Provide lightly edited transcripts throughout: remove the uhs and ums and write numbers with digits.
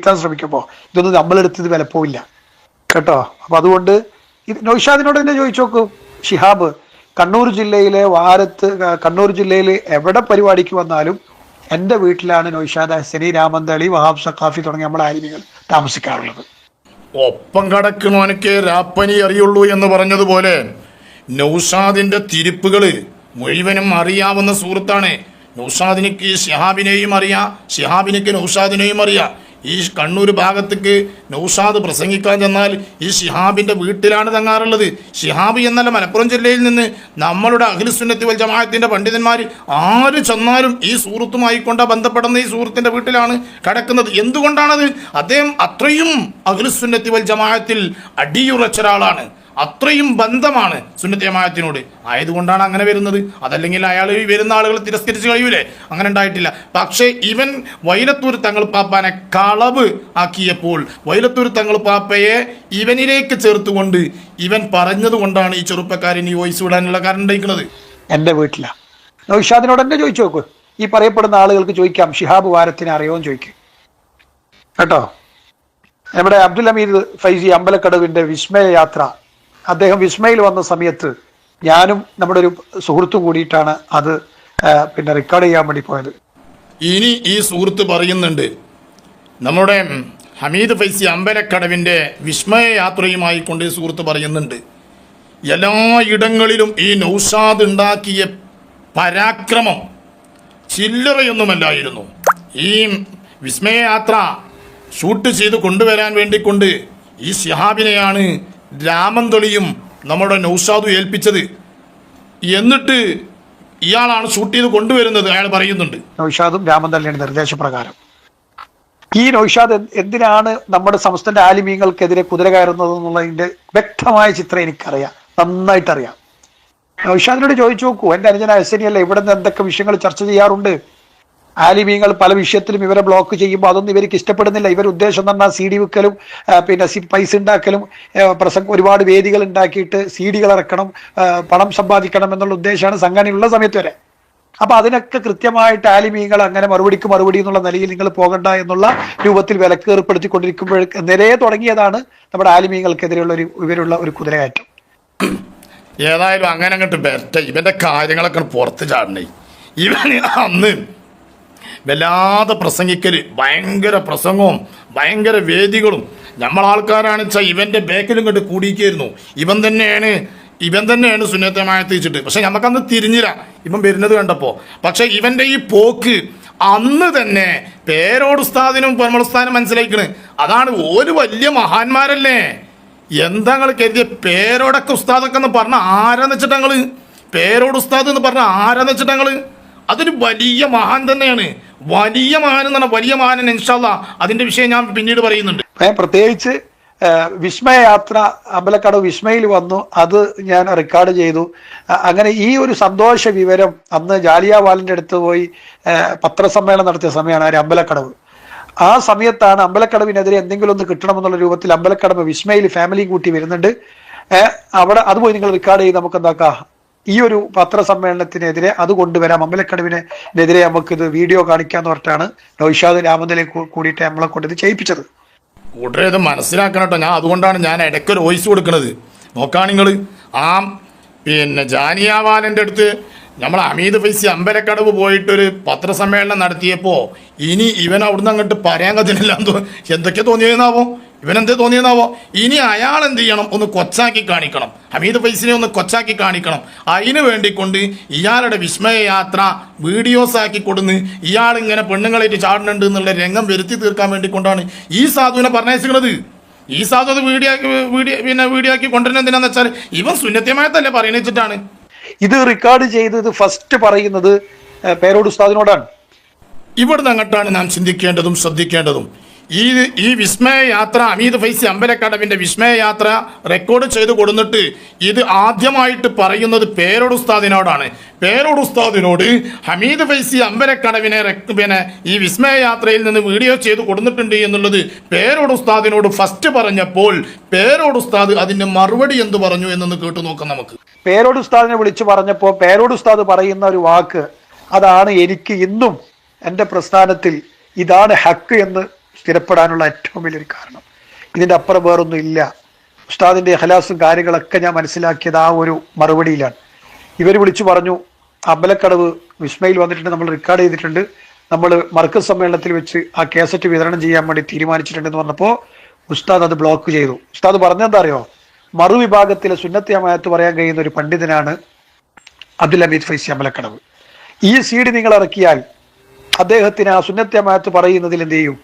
എത്താൻ ശ്രമിക്കുമ്പോൾ ഇതൊന്നും നമ്മളെടുത്തത് വിലപ്പോവില്ല കേട്ടോ. അപ്പൊ അതുകൊണ്ട് ഇത് നൗഷാദിനോട് തന്നെ ചോദിച്ചു നോക്കൂ. ഷിഹാബ് കണ്ണൂർ ജില്ലയിലെ കണ്ണൂർ ജില്ലയിൽ എവിടെ പരിപാടിക്ക് വന്നാലും എൻ്റെ വീട്ടിലാണ് നൗഷാദ് ഹസനി, രാമന്തളി, വഹാബ് സഖാഫി തുടങ്ങിയ നമ്മുടെ ആലിമികൾ താമസിക്കാറുള്ളത്. ഒപ്പം കടക്കണോനക്ക് രാപ്പനി അറിയുള്ളൂ എന്ന് പറഞ്ഞതുപോലെ നൗഷാദിന്റെ തിരിപ്പുകള് മുഴുവനും അറിയാവുന്ന സുഹൃത്താണ്. നൗഷാദിനിക്ക് ഷിഹാബിനെയും അറിയാം, ഷിഹാബിനിക്ക് നൗഷാദിനെയും അറിയാം. ഈ കണ്ണൂർ ഭാഗത്തേക്ക് നൗഷാദ് പ്രസംഗിക്കാൻ ചെന്നാൽ ഈ ഷിഹാബിന്റെ വീട്ടിലാണ് തങ്ങാറുള്ളത്. ഷിഹാബ് എന്നല്ല, മലപ്പുറം ജില്ലയിൽ നിന്ന് നമ്മളുടെ അഖിലുസുന്നത്തി വൽ ജമാഅത്തിന്റെ പണ്ഡിതന്മാർ ആര് ചെന്നാലും ഈ സുഹൃത്തുമായി കൊണ്ട ബന്ധപ്പെടുന്ന ഈ സുഹൃത്തിന്റെ വീട്ടിലാണ് കിടക്കുന്നത്. എന്തുകൊണ്ടാണത്? അദ്ദേഹം അത്രയും അഖിലുസുന്നത്തി വൽ ജമാഅത്തിൽ അടിയുറച്ച ഒരാളാണ്, അത്രയും ബന്ധമാണ് സുന്നത്ത് ജമാഅത്തിനോട്. ആയതുകൊണ്ടാണ് അങ്ങനെ വരുന്നത്. അതല്ലെങ്കിൽ അയാൾ വരുന്ന ആളുകൾ തിരസ്കരിച്ച് കഴിയൂലേ? അങ്ങനെ ഉണ്ടായിട്ടില്ല. പക്ഷേ ഇവൻ വൈലത്തൂർ തങ്ങൾ പാപ്പാനെ കളവ് ആക്കിയപ്പോൾ വൈലത്തൂർ തങ്ങൾ പാപ്പയെ ഇവനിലേക്ക് ചേർത്തുകൊണ്ട് ഇവൻ പറഞ്ഞതുകൊണ്ടാണ് ഈ ചെറുപ്പക്കാരൻ ഈ വോയിസ് വിടാനുള്ള കാരണം ഉണ്ടായിരിക്കുന്നത്. എൻ്റെ വീട്ടിലാണ്. നൗഷാദിനോട് തന്നെ ചോദിച്ചു നോക്കൂ. ഈ പറയപ്പെടുന്ന ആളുകൾക്ക് ചോദിക്കാം, ഷിഹാബ് വാരത്തിനെ അറിയുമെന്ന് ചോദിക്കും കേട്ടോ. നമ്മുടെ അബ്ദുൽ ഹമീദ് ഫൈസി അമ്പലക്കടവിന്റെ വിസ്മയ യാത്ര, അദ്ദേഹം വിസ്മയിൽ വന്ന സമയത്ത് ഞാനും നമ്മുടെ ഒരു സുഹൃത്തും കൂടിയിട്ടാണ് അത് റെക്കോർഡ് ചെയ്യാൻ വേണ്ടി പോയത്. ഇനി ഈ സുഹൃത്ത് പറയുന്നുണ്ട്, നമ്മുടെ ഹമീദ് ഫൈസി അമ്പലക്കടവിന്റെ വിസ്മയ യാത്രയുമായി കൊണ്ട് ഈ സുഹൃത്ത് പറയുന്നുണ്ട്, എല്ലാ ഇടങ്ങളിലും ഈ നൗഷാദ് ഉണ്ടാക്കിയ പരാക്രമം ചില്ലറയൊന്നുമല്ലായിരുന്നു. ഈ വിസ്മയ യാത്ര ഷൂട്ട് ചെയ്ത് കൊണ്ടുവരാൻ വേണ്ടിക്കൊണ്ട് ഈ ഷിഹാബിനെയാണ് രാമന്തളിയും നമ്മുടെ നൗഷാദും ഏൽപ്പിച്ചത്. എന്നിട്ട് ഇയാളാണ് ഷൂട്ട് ചെയ്ത് കൊണ്ടുവരുന്നത്. അയാൾ പറയുന്നുണ്ട്, നൗഷാദും രാമന്തളിയുടെ നിർദ്ദേശപ്രകാരം. ഈ നൗഷാദ് എന്തിനാണ് നമ്മുടെ സംസ്ഥാന ആലിമീങ്ങൾക്കെതിരെ കുതിര കയറുന്നത് എന്നുള്ളതിന്റെ വ്യക്തമായ ചിത്രം എനിക്കറിയാം, നന്നായിട്ടറിയാം. നൗഷാദിനോട് ചോദിച്ചു നോക്കൂ. എൻ്റെ അനുജന ഹസനിയല്ല ഇവിടെ നിന്ന് എന്തൊക്കെ വിഷയങ്ങൾ ചർച്ച ചെയ്യാറുണ്ട്. ആലിമീങ്ങൾ പല വിഷയത്തിലും ഇവരെ ബ്ലോക്ക് ചെയ്യുമ്പോൾ അതൊന്നും ഇവർക്ക് ഇഷ്ടപ്പെടുന്നില്ല. ഇവർ ഉദ്ദേശം എന്ന് പറഞ്ഞാൽ CD വിൽക്കലും പൈസ ഉണ്ടാക്കലും ഒരുപാട് വേദികൾ ഉണ്ടാക്കിയിട്ട് CD ഇറക്കണം, പണം സമ്പാദിക്കണം എന്നുള്ള ഉദ്ദേശമാണ് സംഘടനയുള്ള സമയത്ത് വരെ. അപ്പൊ അതിനൊക്കെ കൃത്യമായിട്ട് ആലിമീങ്ങൾ അങ്ങനെ മറുപടിക്ക് മറുപടി എന്നുള്ള നിലയിൽ നിങ്ങൾ പോകണ്ട എന്നുള്ള രൂപത്തിൽ വിലക്ക് ഏർപ്പെടുത്തിക്കൊണ്ടിരിക്കുമ്പോൾ നിലയെ തുടങ്ങിയതാണ് നമ്മുടെ ആലിമീങ്ങൾക്കെതിരെയുള്ള ഇവരുള്ള ഒരു കുതിരകയറ്റം. ഏതായാലും അങ്ങനെ അങ്ങോട്ട് ബെറ്റ ഇവന്റെ കാര്യങ്ങളൊക്കെ പുറത്ത് ചാടണേ. ഇവന് അന്ന് വല്ലാതെ പ്രസംഗിക്കല്, ഭയങ്കര പ്രസംഗവും ഭയങ്കര വേദികളും. നമ്മളാൾക്കാരാണ് വെച്ചാൽ ഇവന്റെ ബാക്കിലും കണ്ട് കൂടിയിരിക്കുന്നു. ഇവൻ തന്നെയാണ് സുന്നത്ത് ജമാഅത്ത് വെച്ചിട്ട്. പക്ഷെ നമുക്കന്ന് തിരിഞ്ഞില്ല ഇവൻ വരുന്നത് കണ്ടപ്പോൾ. പക്ഷെ ഇവന്റെ ഈ പോക്ക് അന്ന് തന്നെ പേരോട് ഉസ്താദിനും പൊന്മുളസ്ഥാനും മനസ്സിലാക്കണ്. അതാണ് ഒരു വലിയ മഹാന്മാരല്ലേ. എന്താ നിങ്ങൾ കരുതിയ പേരോടൊക്കെ ഉസ്താദൊക്കെ എന്ന് പറഞ്ഞ ആരാന്ന് വെച്ചിട്ട് ഞങ്ങള് പേരോട് ഉസ്താദ് എന്ന് പറഞ്ഞ ആരാന്ന് വെച്ചിട്ട് ഞങ്ങള് അതൊരു വലിയ മഹാൻ തന്നെയാണ്. വലിയ മഹാൻ എന്ന് പറഞ്ഞാൽ വലിയ മഹാൻ. ഇൻഷാ അല്ലാഹ് അതിന്റെ വിഷയം ഞാൻ പിന്നീട് പറയുന്നുണ്ട്. പ്രത്യേകിച്ച് വിസ്മയ യാത്ര അമ്പലക്കടവ് വിസ്മയിൽ വന്നു, അത് ഞാൻ റെക്കോർഡ് ചെയ്തു. അങ്ങനെ ഈ ഒരു സന്തോഷ വിവരം അന്ന് ജാലിയാവാലിന്റെ അടുത്ത് പോയി പത്രസമ്മേളനം നടത്തിയ സമയമാണ് അമ്പലക്കടവ്. ആ സമയത്താണ് അമ്പലക്കടവിനെതിരെ എന്തെങ്കിലും ഒന്ന് കിട്ടണമെന്നുള്ള രൂപത്തിൽ അമ്പലക്കടവ് വിസ്മയിൽ ഫാമിലിയും കൂട്ടി വരുന്നുണ്ട്. അവിടെ അത് പോയി നിങ്ങൾ റെക്കോർഡ് ചെയ്ത് നമുക്ക് എന്താക്കാം, ഈ ഒരു പത്രസമ്മേളനത്തിനെതിരെ അത് കൊണ്ടുവരാം, അമ്പലക്കടവിനെതിരെ നമുക്കിത് വീഡിയോ കാണിക്കാന്ന് പറഞ്ഞിട്ടാണ് നൗഷാദ് രാമന്തളി കൂടിയിട്ട് നമ്മളെ കൊണ്ട് ഇത് ചെയ്യിപ്പിച്ചത്. കൂട്ടരെ ഇത് മനസ്സിലാക്കണം കേട്ടോ. അതുകൊണ്ടാണ് ഞാൻ ഇടയ്ക്കൊരു വോയിസ് കൊടുക്കുന്നത്. നോക്കാ നിങ്ങൾ ജാനിയാവാലൻ്റെ അടുത്ത് നമ്മൾ ഹമീദ് ഫൈസി അമ്പലക്കടവ് പോയിട്ടൊരു പത്രസമ്മേളനം നടത്തിയപ്പോൾ ഇനി ഇവൻ അവിടുന്ന് അങ്ങോട്ട് പറയാൻ കത്തില്ല. എന്തൊക്കെ തോന്നിയെന്നാവോ, ഇവനെന്തേ തോന്നിയെന്നാവോ. ഇനി അയാൾ എന്ത് ചെയ്യണം, ഒന്ന് കൊച്ചാക്കി കാണിക്കണം, ഹമീദ് ഫൈസിനെ ഒന്ന് കൊച്ചാക്കി കാണിക്കണം. അതിന് വേണ്ടിക്കൊണ്ട് ഇയാളുടെ വിസ്മയ യാത്ര വീഡിയോസ് ആക്കി കൊടുന്ന് ഇയാൾ ഇങ്ങനെ പെണ്ണുങ്ങളായിട്ട് ചാടുന്നുണ്ട് എന്നുള്ള രംഗം വരുത്തി തീർക്കാൻ വേണ്ടിക്കൊണ്ടാണ് ഈ സാധുവിനെ പറഞ്ഞയക്കുന്നത്. ഈ സാധു അത് വീഡിയോ ആക്കി കൊണ്ടുവരുന്നത് എന്തിനാന്ന് വെച്ചാൽ ഇവൻ സുന്നത്യമായതല്ലേ പറയുന്നിച്ചിട്ടാണ്. ഇത് റെക്കോർഡ് ചെയ്തത് ഫസ്റ്റ് പറയുന്നത് പേരോട് ഉസ്താദിനോടാണ്. ഇവിടുന്ന് അങ്ങോട്ടാണ് നാം ചിന്തിക്കേണ്ടതും ശ്രദ്ധിക്കേണ്ടതും. ഈ വിസ്മയ യാത്ര ഹമീദ് ഫൈസി അമ്പലക്കടവിന്റെ വിസ്മയ യാത്ര റെക്കോർഡ് ചെയ്ത് കൊടുത്തിട്ട് ഇത് ആദ്യമായിട്ട് പറയുന്നത് പേരോട് ഉസ്താദിനോടാണ്. പേരോട് ഉസ്താദിനോട് ഹമീദ് ഫൈസി അമ്പലക്കടവിനെ ഈ വിസ്മയ യാത്രയിൽ നിന്ന് വീഡിയോ ചെയ്ത് കൊടുത്തിട്ടുണ്ട് എന്നുള്ളത് പേരോട് ഉസ്താദിനോട് ഫസ്റ്റ് പറഞ്ഞപ്പോൾ പേരോട് ഉസ്താദ് അതിന്റെ മറുപടി എന്ത് പറഞ്ഞു എന്നൊന്ന് കേട്ടു നോക്കാം നമുക്ക്. പേരോട് ഉസ്താദിനെ വിളിച്ചു പറഞ്ഞപ്പോൾ പേരോട് ഉസ്താദ് പറയുന്ന ഒരു വാക്ക്, അതാണ് എനിക്ക് ഇന്നും എൻ്റെ പ്രസ്ഥാനത്തിൽ ഇതാണ് ഹക്ക് എന്ന് സ്ഥിരപ്പെടാനുള്ള ഏറ്റവും വലിയൊരു കാരണം. ഇതിൻ്റെ അപ്പുറം വേറൊന്നും ഇല്ല. ഉസ്താദിന്റെ ഇഖ്ലാസും കാര്യങ്ങളൊക്കെ ഞാൻ മനസ്സിലാക്കിയത് ആ ഒരു മറുപടിയിലാണ്. ഇവർ വിളിച്ചു പറഞ്ഞു, അമ്പലക്കടവ് വിസ്മയിൽ വന്നിട്ടുണ്ട്, നമ്മൾ റെക്കോർഡ് ചെയ്തിട്ടുണ്ട്, നമ്മൾ മർക്കസ് സമ്മേളനത്തിൽ വെച്ച് ആ കേസറ്റ് വിതരണം ചെയ്യാൻ വേണ്ടി തീരുമാനിച്ചിട്ടുണ്ടെന്ന് പറഞ്ഞപ്പോൾ ഉസ്താദ് അത് ബ്ലോക്ക് ചെയ്തു. ഉസ്താദ് പറഞ്ഞെന്താ അറിയോ, മറുവിഭാഗത്തിലെ സുന്നത്തി ജമാഅത്ത് പറയാൻ കഴിയുന്ന ഒരു പണ്ഡിതനാണ് അബ്ദുൽ ഹമീദ് ഫൈസി അമ്പലക്കടവ്. ഈ സീഡ് നിങ്ങൾ ഇറക്കിയാൽ അദ്ദേഹത്തിന് ആ സുന്നത്തി ജമാഅത്ത് പറയുന്നതിൽ എന്ത് ചെയ്യും,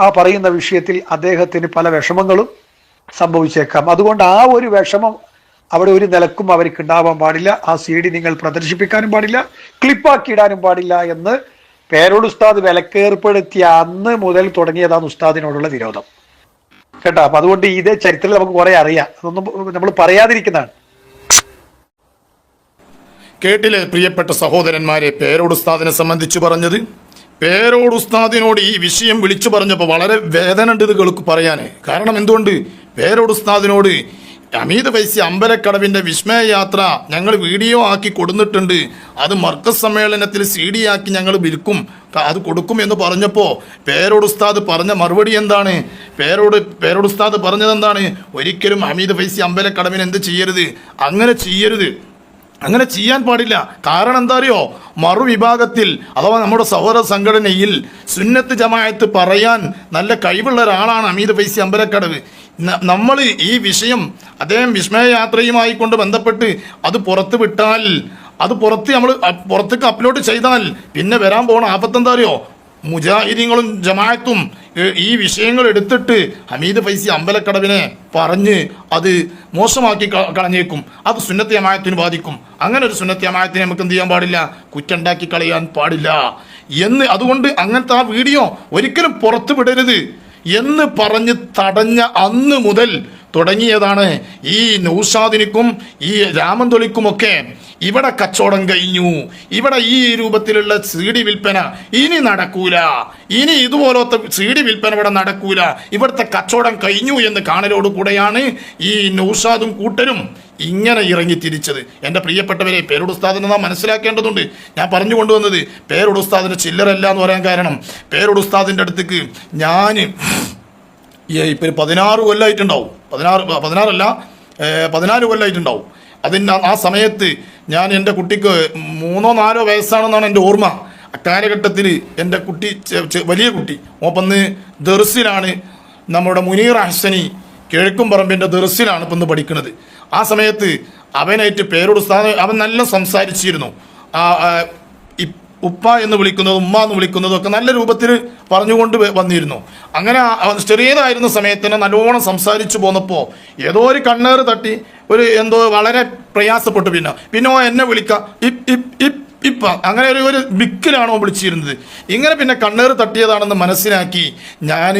ആ പറയുന്ന വിഷയത്തിൽ അദ്ദേഹത്തിന് പല വിഷമങ്ങളും സംഭവിച്ചേക്കാം. അതുകൊണ്ട് ആ ഒരു വിഷമം അവിടെ ഒരു നിലക്കും അവർക്ക് ഉണ്ടാവാൻ പാടില്ല. ആ സീഡി നിങ്ങൾ പ്രദർശിപ്പിക്കാനും പാടില്ല, ക്ലിപ്പാക്കി ഇടാനും പാടില്ല എന്ന് പേരോട് ഉസ്താദ് വിലക്കേർപ്പെടുത്തിയ അന്ന് മുതൽ തുടങ്ങിയതാണ് ഉസ്താദിനോടുള്ള വിരോധം കേട്ടോ. അപ്പൊ അതുകൊണ്ട് ഇതേ ചരിത്രത്തിൽ നമുക്ക് കുറെ അറിയാം, അതൊന്നും നമ്മൾ പറയാതിരിക്കുന്നതാണ്. കേട്ടില്ലേ പ്രിയപ്പെട്ട സഹോദരന്മാരെ, പേരോട് ഉസ്താദിനെ സംബന്ധിച്ച് പറഞ്ഞത്. പേരോട് ഉസ്താദിനോട് ഈ വിഷയം വിളിച്ചു പറഞ്ഞപ്പോൾ വളരെ വേദന ഉണ്ട് ഇത് കേൾക്ക് പറയാൻ. കാരണം എന്തുകൊണ്ട്, പേരോട് ഉസ്താദിനോട് ഹമീദ് ഫൈസി അമ്പലക്കടവിന്റെ വിസ്മയയാത്ര ഞങ്ങൾ വീഡിയോ ആക്കി കൊടുത്തിട്ടുണ്ട്, അത് മർക്കസ് സമ്മേളനത്തിൽ CD ആക്കി ഞങ്ങൾ വിൽക്കും, അത് കൊടുക്കും എന്ന് പറഞ്ഞപ്പോൾ പേരോട് ഉസ്താദ് പറഞ്ഞ മറുപടി എന്താണ്? പേരോട് ഉസ്താദ് പറഞ്ഞത് എന്താണ്? ഒരിക്കലും ഹമീദ് ഫൈസി അമ്പലക്കടവിന് എന്ത് ചെയ്യരുത്, അങ്ങനെ ചെയ്യരുത്, അങ്ങനെ ചെയ്യാൻ പാടില്ല. കാരണം എന്താ അറിയോ, മറുവിഭാഗത്തിൽ അഥവാ നമ്മുടെ സഹോദര സംഘടനയിൽ സുന്നത്ത് ജമാഅത്ത് പറയാൻ നല്ല കഴിവുള്ള ഒരാളാണ് ഹമീദ് ഫൈസി അമ്പലക്കടവ്. നമ്മൾ ഈ വിഷയം അദ്ദേഹം വിസ്മയയാത്രയുമായി കൊണ്ട് ബന്ധപ്പെട്ട് അത് പുറത്ത് വിട്ടാൽ, അത് പുറത്തേക്ക് അപ്ലോഡ് ചെയ്താൽ പിന്നെ വരാൻ പോണ ആപത്തെന്താ അറിയോ, മുജാഹിദീങ്ങളും ജമാഅത്തും ഈ വിഷയങ്ങൾ എടുത്തിട്ട് ഹമീദ് ഫൈസി അമ്പലക്കടവിനെ പറഞ്ഞ് അത് മോശമാക്കി കളഞ്ഞേക്കും, അത് സുന്നത്ത് ജമാഅത്തിന് ബാധിക്കും. അങ്ങനെ ഒരു സുന്നത്ത് ജമാഅത്തിനെ നമുക്ക് എന്ത് ചെയ്യാൻ പാടില്ല, കുറ്റുണ്ടാക്കി കളയാൻ പാടില്ല എന്ന്. അതുകൊണ്ട് അങ്ങനത്തെ ആ വീഡിയോ ഒരിക്കലും പുറത്തു വിടരുത് എന്ന് പറഞ്ഞ് തടഞ്ഞ അന്ന് മുതൽ തുടങ്ങിയതാണ് ഈ നൗഷാദിനിക്കും ഈ രാമന്തൊലിക്കുമൊക്കെ ഇവിടെ കച്ചവടം കഴിഞ്ഞു, ഇവിടെ ഈ രൂപത്തിലുള്ള CD വിൽപ്പന ഇനി നടക്കൂല, ഇനി ഇതുപോലത്തെ CD വിൽപ്പന ഇവിടെ നടക്കൂല, ഇവിടുത്തെ കച്ചവടം കഴിഞ്ഞു എന്ന് കാണലോട് കൂടെയാണ് ഈ നൗഷാദും കൂട്ടരും ഇങ്ങനെ ഇറങ്ങി തിരിച്ചത്. എൻ്റെ പ്രിയപ്പെട്ടവരെ, പേരോട് ഉസ്താദിനെ നാം മനസ്സിലാക്കേണ്ടതുണ്ട്. ഞാൻ പറഞ്ഞു കൊണ്ടുവന്നത് പേരോട് ഉസ്താദിന് ചില്ലറല്ല എന്ന് പറയാൻ കാരണം, പേരോട് ഉസ്താദിൻ്റെ അടുത്തേക്ക് ഞാൻ ഇപ്പം 16 കൊല്ലമായിട്ടുണ്ടാവും, 14 കൊല്ലമായിട്ടുണ്ടാവും. ആ സമയത്ത് ഞാൻ എൻ്റെ കുട്ടിക്ക് 3-4 വയസ്സാണെന്നാണ് എൻ്റെ ഓർമ്മ. അക്കാലഘട്ടത്തിൽ എൻ്റെ കുട്ടി വലിയ കുട്ടി ഓപ്പന്ന് ദർസിലാണ്, നമ്മുടെ മുനീർ അഹ്സനി കിഴക്കുംപറമ്പിൻ്റെ ദർസിലാണ് ഇപ്പം പഠിക്കുന്നത്. ആ സമയത്ത് അവനായിട്ട് പേരോട് ഉസ്താദ് അവൻ നല്ല സംസാരിച്ചിരുന്നു. ഉപ്പ എന്ന് വിളിക്കുന്നതും ഉമ്മ എന്ന് വിളിക്കുന്നതും ഒക്കെ നല്ല രൂപത്തിൽ പറഞ്ഞുകൊണ്ട് വന്നിരുന്നു. അങ്ങനെ ചെറിയതായിരുന്ന സമയത്ത് തന്നെ നല്ലോണം സംസാരിച്ചു പോന്നപ്പോൾ ഏതോ ഒരു കണ്ണേറ് തട്ടി ഒരു എന്തോ വളരെ പ്രയാസപ്പെട്ടു. പിന്നെ എന്നെ വിളിക്കാം ഇപ്പ അങ്ങനെ ഒരു ബിക്കിലാണോ വിളിച്ചിരുന്നത്. ഇങ്ങനെ പിന്നെ കണ്ണേറ് തട്ടിയതാണെന്ന് മനസ്സിലാക്കി ഞാൻ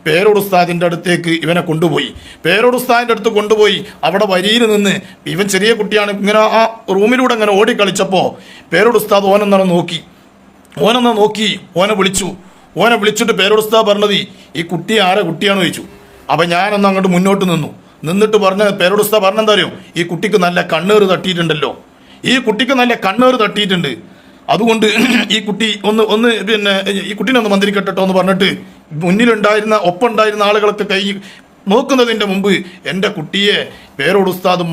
പേരോട് ഉസ്താദിൻ്റെ അടുത്തേക്ക് ഇവനെ കൊണ്ടുപോയി. പേരോട് ഉസ്താദിൻ്റെ അടുത്ത് കൊണ്ടുപോയി അവിടെ വരിയിൽ നിന്ന്, ഇവൻ ചെറിയ കുട്ടിയാണ്, ഇങ്ങനെ ആ റൂമിലൂടെ ഇങ്ങനെ ഓടിക്കളിച്ചപ്പോൾ പേരോട് ഉസ്താദ് ഓനെ നോക്കി ഓനെ വിളിച്ചിട്ട് പേരോട് ഉസ്താദ് പറഞ്ഞത്, ഈ കുട്ടി ആരെ കുട്ടിയാണെന്ന് ചോദിച്ചു. അപ്പം ഞാനൊന്ന് അങ്ങോട്ട് മുന്നോട്ട് നിന്നിട്ട് പേരോട് ഉസ്താദ് പറഞ്ഞെന്താ അറിയോ, ഈ കുട്ടിക്ക് നല്ല കണ്ണേറ് തട്ടിയിട്ടുണ്ടല്ലോ, ഈ കുട്ടിക്ക് നല്ല കണ്ണേറ് തട്ടിയിട്ടുണ്ട്, അതുകൊണ്ട് ഈ കുട്ടി ഒന്ന് പിന്നെ ഈ കുട്ടീനെ ഒന്ന് മന്ത്രിക്കട്ടോ എന്ന് പറഞ്ഞിട്ട് ഒപ്പം ഉണ്ടായിരുന്ന ആളുകളൊക്കെ കൈ നോക്കുന്നതിൻ്റെ മുമ്പ് എൻ്റെ കുട്ടിയെ പേരോട് ഉസ്താദ്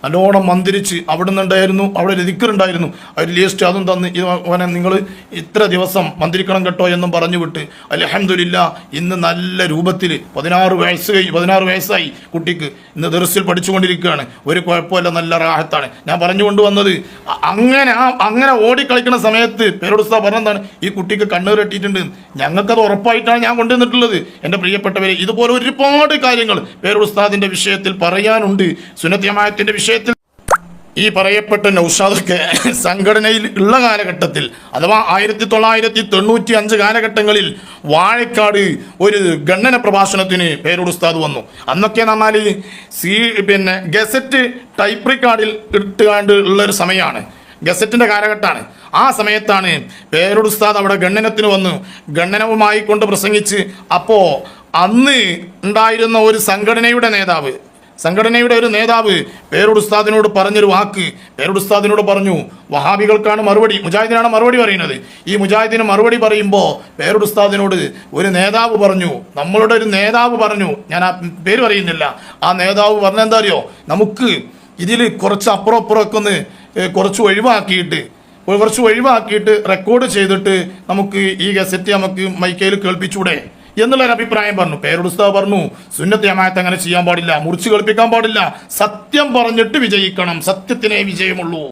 നല്ലോണം മന്ത്രിച്ച് അവിടെ നിന്നുണ്ടായിരുന്നു, അവിടെ ഒരു ദിക്റുണ്ടായിരുന്നു, ഒരു ലിസ്റ്റ് അതും തന്ന് അവനെ നിങ്ങൾ ഇത്ര ദിവസം മന്ത്രിക്കണം കേട്ടോ എന്നും പറഞ്ഞു വിട്ട് അൽഹംദുലില്ലാ ഇന്ന് നല്ല രൂപത്തിൽ 16 വയസ്സായി കുട്ടിക്ക്, ഇന്ന് ദർസിൽ പഠിച്ചുകൊണ്ടിരിക്കുകയാണ്, ഒരു കുഴപ്പമില്ല, നല്ല റാഹത്താണ്. ഞാൻ പറഞ്ഞുകൊണ്ട് വന്നത് അങ്ങനെ ഓടിക്കളിക്കുന്ന സമയത്ത് പേരോട് ഉസ്താദ് പറഞ്ഞതാണ്, ഈ കുട്ടിക്ക് കണ്ണീർ കെട്ടിയിട്ടുണ്ട്, ഞങ്ങൾക്കത് ഉറപ്പായിട്ടാണ് ഞാൻ കൊണ്ടുവന്നിട്ടുള്ളത്. എൻ്റെ പ്രിയപ്പെട്ടവരെ, ഇതുപോലെ ഒരുപാട് കാര്യങ്ങൾ പേരോട് ഉസ്താദിൻ്റെ വിഷയത്തിൽ പറയാനുണ്ട്. സുന്നത്ത് ജമാഅത്തിന്റെ വിഷയത്തിൽ ഈ പറയപ്പെട്ട നൗഷാദൊക്കെ സംഘടനയിൽ ഉള്ള കാലഘട്ടത്തിൽ അഥവാ 1995 കാലഘട്ടങ്ങളിൽ വാഴക്കാട് ഒരു ഗണ്ണന പ്രഭാഷണത്തിന് പേരോട് ഉസ്താദ് വന്നു. അന്നൊക്കെ നമ്മൾ പിന്നെ ഗസറ്റ് ടൈപ്പ് റിക്കാർഡിൽ ഇട്ടുകാണ്ട് ഉള്ളൊരു സമയമാണ്, ഗസറ്റിൻ്റെ കാലഘട്ടമാണ്. ആ സമയത്താണ് പേരോട് ഉസ്താദ് അവിടെ ഗണ്ണനത്തിന് വന്നു, ഗണ്ണനവുമായി കൊണ്ട് പ്രസംഗിച്ച്. അപ്പോൾ അന്ന് ഉണ്ടായിരുന്ന ഒരു സംഘടനയുടെ നേതാവ്, സംഘടനയുടെ ഒരു നേതാവ് പേരോട് ഉസ്താദിനോട് പറഞ്ഞൊരു വാക്ക്, പേരോട് ഉസ്താദിനോട് പറഞ്ഞു, വഹാബികൾക്കാണ് മറുപടി, മുജാഹിദിനാണ് മറുപടി പറയുന്നത്. ഈ മുജാഹിദിന് മറുപടി പറയുമ്പോൾ പേരോട് ഉസ്താദിനോട് ഒരു നേതാവ് പറഞ്ഞു, നമ്മളുടെ ഒരു നേതാവ് പറഞ്ഞു, ഞാൻ ആ പേര് പറയുന്നില്ല, ആ നേതാവ് പറഞ്ഞ എന്താ അറിയോ, നമുക്ക് ഇതിൽ കുറച്ച് അപ്പുറമൊക്കെ ഒന്ന് കുറച്ച് ഒഴിവാക്കിയിട്ട് റെക്കോർഡ് ചെയ്തിട്ട് നമുക്ക് ഈ ഗസറ്റ് നമുക്ക് മൈക്കയിൽ കേൾപ്പിച്ചൂടെ എന്നുള്ളൊരു അഭിപ്രായം പറഞ്ഞു. പേരോട് ഉസ്താദ് പറഞ്ഞു, സുന്നത്ത് ജമാഅത്ത് അങ്ങനെ ചെയ്യാൻ പാടില്ല, മുറിച്ച് കേൾപ്പിക്കാൻ പാടില്ല, സത്യം പറഞ്ഞിട്ട് വിജയിക്കണം, സത്യത്തിനേ വിജയമുള്ളൂ.